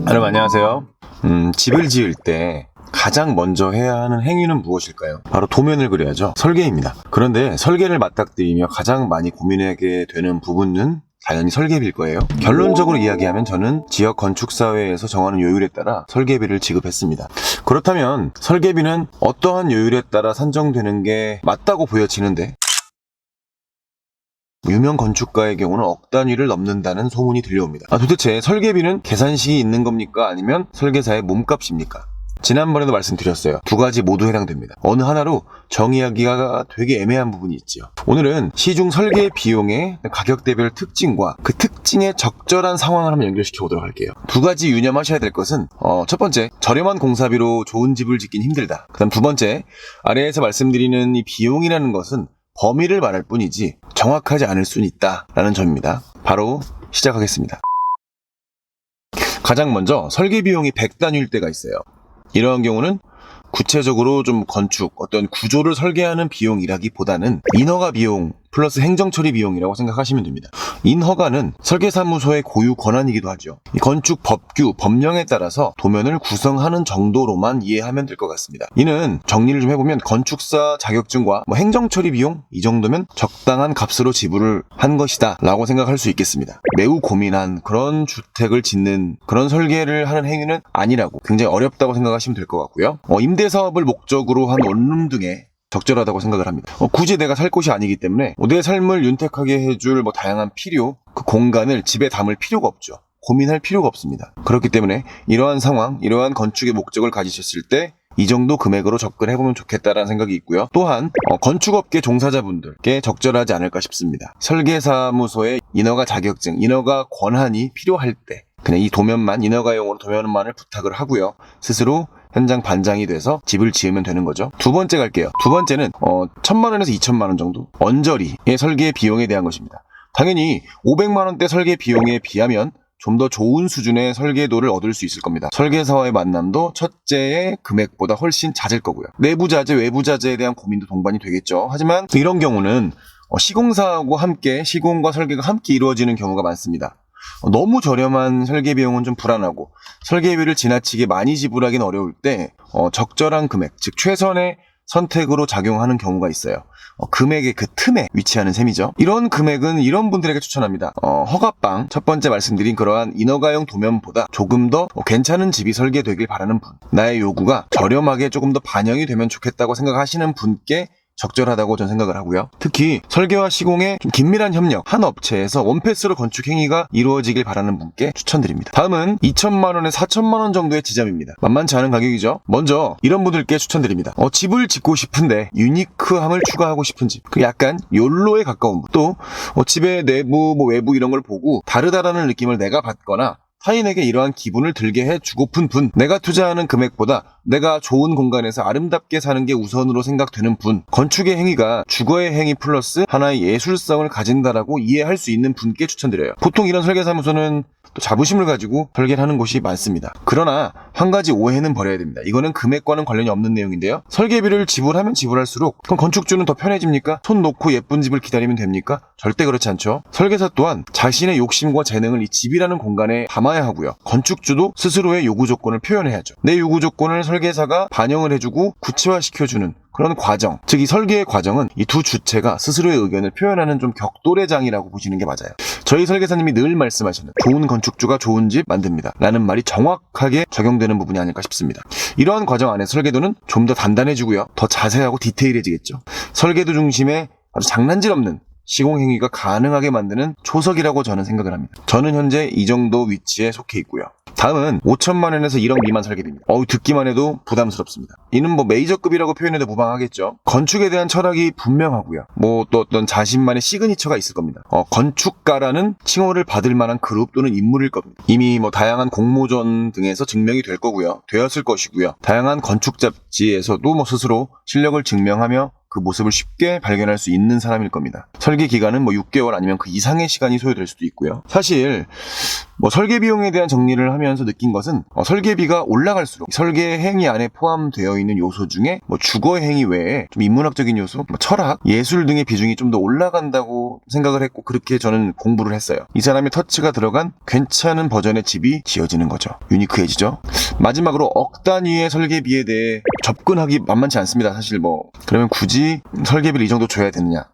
여러분 안녕하세요. 집을 지을 때 가장 먼저 해야 하는 행위는 무엇일까요? 바로 도면을 그려야죠. 설계입니다. 그런데 설계를 맞닥뜨리며 가장 많이 고민하게 되는 부분은 당연히 설계비일 거예요. 결론적으로 이야기하면 저는 지역 건축사회에서 정하는 요율에 따라 설계비를 지급했습니다. 그렇다면 설계비는 어떠한 요율에 따라 산정되는 게 맞다고 보여지는데 유명 건축가의 경우는 억 단위를 넘는다는 소문이 들려옵니다. 도대체 설계비는 계산식이 있는 겁니까? 아니면 설계사의 몸값입니까? 지난번에도 말씀드렸어요. 두 가지 모두 해당됩니다. 어느 하나로 정의하기가 되게 애매한 부분이 있지요. 오늘은 시중 설계 비용의 가격대별 특징과 그 특징에 적절한 상황을 한번 연결시켜 보도록 할게요. 두 가지 유념하셔야 될 것은 첫 번째, 저렴한 공사비로 좋은 집을 짓긴 힘들다. 그 다음 두 번째, 아래에서 말씀드리는 이 비용이라는 것은 범위를 말할 뿐이지 정확하지 않을 수는 있다라는 점입니다. 바로 시작하겠습니다. 가장 먼저 설계 비용이 100단위일 때가 있어요. 이러한 경우는 구체적으로 좀 건축, 어떤 구조를 설계하는 비용이라기보다는 인허가 비용 플러스 행정처리 비용이라고 생각하시면 됩니다. 인허가는 설계사무소의 고유 권한이기도 하죠. 이 건축 법규, 법령에 따라서 도면을 구성하는 정도로만 이해하면 될 것 같습니다. 이는 정리를 좀 해보면 건축사 자격증과 행정처리 비용 이 정도면 적당한 값으로 지불을 한 것이다 라고 생각할 수 있겠습니다. 매우 고민한 그런 주택을 짓는 그런 설계를 하는 행위는 아니라고 굉장히 어렵다고 생각하시면 될 것 같고요. 임대사업을 목적으로 한 원룸 등에 적절하다고 생각을 합니다. 굳이 내가 살 곳이 아니기 때문에 내 삶을 윤택하게 해줄 다양한 필요, 그 공간을 집에 담을 필요가 없죠. 고민할 필요가 없습니다. 그렇기 때문에 이러한 상황, 이러한 건축의 목적을 가지셨을 때 이 정도 금액으로 접근해보면 좋겠다라는 생각이 있고요. 또한 건축업계 종사자분들께 적절하지 않을까 싶습니다. 설계사무소의 인허가 자격증, 인허가 권한이 필요할 때 그냥 이 도면만, 인허가용으로 도면만을 부탁을 하고요. 스스로 현장 반장이 돼서 집을 지으면 되는 거죠. 두 번째 갈게요. 두 번째는 1,000만 원에서 2,000만 원 정도 언저리의 설계 비용에 대한 것입니다. 당연히 500만 원대 설계 비용에 비하면 좀 더 좋은 수준의 설계도를 얻을 수 있을 겁니다. 설계사와의 만남도 첫째의 금액보다 훨씬 잦을 거고요. 내부 자재, 외부 자재에 대한 고민도 동반이 되겠죠. 하지만 이런 경우는 시공사하고 함께 시공과 설계가 함께 이루어지는 경우가 많습니다. 너무 저렴한 설계 비용은 좀 불안하고 설계비를 지나치게 많이 지불하기는 어려울 때 적절한 금액, 즉 최선의 선택으로 작용하는 경우가 있어요. 금액의 그 틈에 위치하는 셈이죠. 이런 금액은 이런 분들에게 추천합니다. 허가방, 첫 번째 말씀드린 그러한 인허가용 도면보다 조금 더 괜찮은 집이 설계되길 바라는 분, 나의 요구가 저렴하게 조금 더 반영이 되면 좋겠다고 생각하시는 분께 적절하다고 저는 생각을 하고요. 특히 설계와 시공의 좀 긴밀한 협력, 한 업체에서 원패스로 건축 행위가 이루어지길 바라는 분께 추천드립니다. 다음은 2,000만 원에서 4,000만 원 정도의 지점입니다. 만만치 않은 가격이죠. 먼저 이런 분들께 추천드립니다. 집을 짓고 싶은데 유니크함을 추가하고 싶은 집, 그 약간 욜로에 가까운 분, 또 집의 내부, 외부 이런 걸 보고 다르다라는 느낌을 내가 받거나 타인에게 이러한 기분을 들게 해주고픈 분, 내가 투자하는 금액보다 내가 좋은 공간에서 아름답게 사는 게 우선으로 생각되는 분, 건축의 행위가 주거의 행위 플러스 하나의 예술성을 가진다라고 이해할 수 있는 분께 추천드려요. 보통 이런 설계사무소는 또 자부심을 가지고 설계를 하는 곳이 많습니다. 그러나 한 가지 오해는 버려야 됩니다. 이거는 금액과는 관련이 없는 내용인데요. 설계비를 지불하면 지불할수록 그럼 건축주는 더 편해집니까? 손 놓고 예쁜 집을 기다리면 됩니까? 절대 그렇지 않죠. 설계사 또한 자신의 욕심과 재능을 이 집이라는 공간에 담아야 하고요. 건축주도 스스로의 요구 조건을 표현해야죠. 내 요구 조건을 설계사가 반영을 해주고 구체화시켜주는 그런 과정, 즉 이 설계의 과정은 이 두 주체가 스스로의 의견을 표현하는 좀 격돌의 장이라고 보시는 게 맞아요. 저희 설계사님이 늘 말씀하시는 좋은 건축주가 좋은 집 만듭니다 라는 말이 정확하게 적용되는 부분이 아닐까 싶습니다. 이러한 과정 안에 설계도는 좀 더 단단해지고요. 더 자세하고 디테일해지겠죠. 설계도 중심의 아주 장난질 없는 시공행위가 가능하게 만드는 초석이라고 저는 생각을 합니다. 저는 현재 이 정도 위치에 속해 있고요. 다음은 5,000만 원에서 1억 미만 설계비입니다. 듣기만 해도 부담스럽습니다. 이는 메이저급이라고 표현해도 무방하겠죠. 건축에 대한 철학이 분명하고요. 또 어떤 자신만의 시그니처가 있을 겁니다. 건축가라는 칭호를 받을 만한 그룹 또는 인물일 겁니다. 이미 다양한 공모전 등에서 증명이 될 거고요. 되었을 것이고요. 다양한 건축 잡지에서도 스스로 실력을 증명하며 그 모습을 쉽게 발견할 수 있는 사람일 겁니다. 설계 기간은 뭐 6개월 아니면 그 이상의 시간이 소요될 수도 있고요. 사실 뭐 설계 비용에 대한 정리를 하면서 느낀 것은 설계비가 올라갈수록 설계 행위 안에 포함되어 있는 요소 중에 뭐 주거 행위 외에 좀 인문학적인 요소, 뭐 철학, 예술 등의 비중이 좀 더 올라간다고 생각을 했고 그렇게 저는 공부를 했어요. 이 사람의 터치가 들어간 괜찮은 버전의 집이 지어지는 거죠. 유니크해지죠. 마지막으로 억 단위의 설계비에 대해 접근하기 만만치 않습니다. 사실 뭐 그러면 굳이 설계비를 이 정도 줘야 되느냐?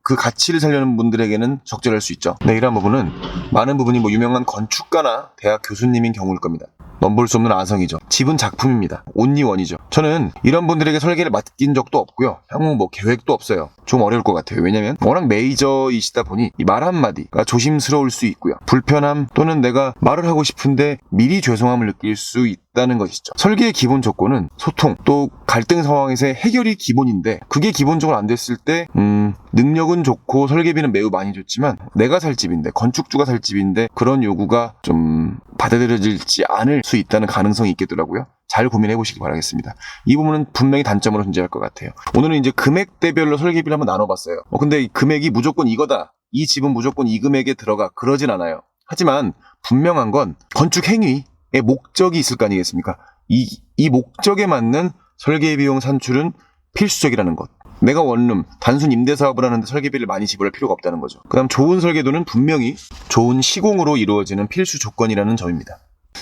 그 가치를 살려는 분들에게는 적절할 수 있죠. 네, 이러한 부분은 많은 부분이 뭐 유명한 건축가나 대학 교수님인 경우일 겁니다. 넘볼 수 없는 아성이죠. 집은 작품입니다. 온리원이죠. 저는 이런 분들에게 설계를 맡긴 적도 없고요. 향후 뭐 계획도 없어요. 좀 어려울 것 같아요. 왜냐면 워낙 메이저이시다 보니 이 말 한마디가 조심스러울 수 있고요. 불편함 또는 내가 말을 하고 싶은데 미리 죄송함을 느낄 수 있다는 것이죠. 설계의 기본 조건은 소통, 또 갈등 상황에서의 해결이 기본인데 그게 기본적으로 안 됐을 때 능력은 좋고 설계비는 매우 많이 줬지만 내가 살 집인데, 건축주가 살 집인데 그런 요구가 좀 받아들여질지 않을 수 있다는 가능성이 있겠더라고요. 잘 고민해 보시기 바라겠습니다. 이 부분은 분명히 단점으로 존재할 것 같아요. 오늘은 이제 금액대별로 설계비를 한번 나눠봤어요. 근데 이 금액이 무조건 이거다, 이 집은 무조건 이 금액에 들어가, 그러진 않아요. 하지만 분명한 건 건축 행위의 목적이 있을 거 아니겠습니까? 이 목적에 맞는 설계비용 산출은 필수적이라는 것. 내가 원룸, 단순 임대사업을 하는데 설계비를 많이 지불할 필요가 없다는 거죠. 그 다음 좋은 설계도는 분명히 좋은 시공으로 이루어지는 필수 조건이라는 점입니다.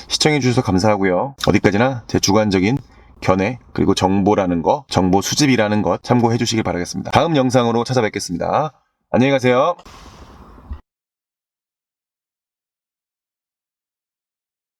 시청해주셔서 감사하고요. 어디까지나 제 주관적인 견해 그리고 정보라는 거, 정보 수집이라는 것 참고해 주시길 바라겠습니다. 다음 영상으로 찾아뵙겠습니다. 안녕히 가세요.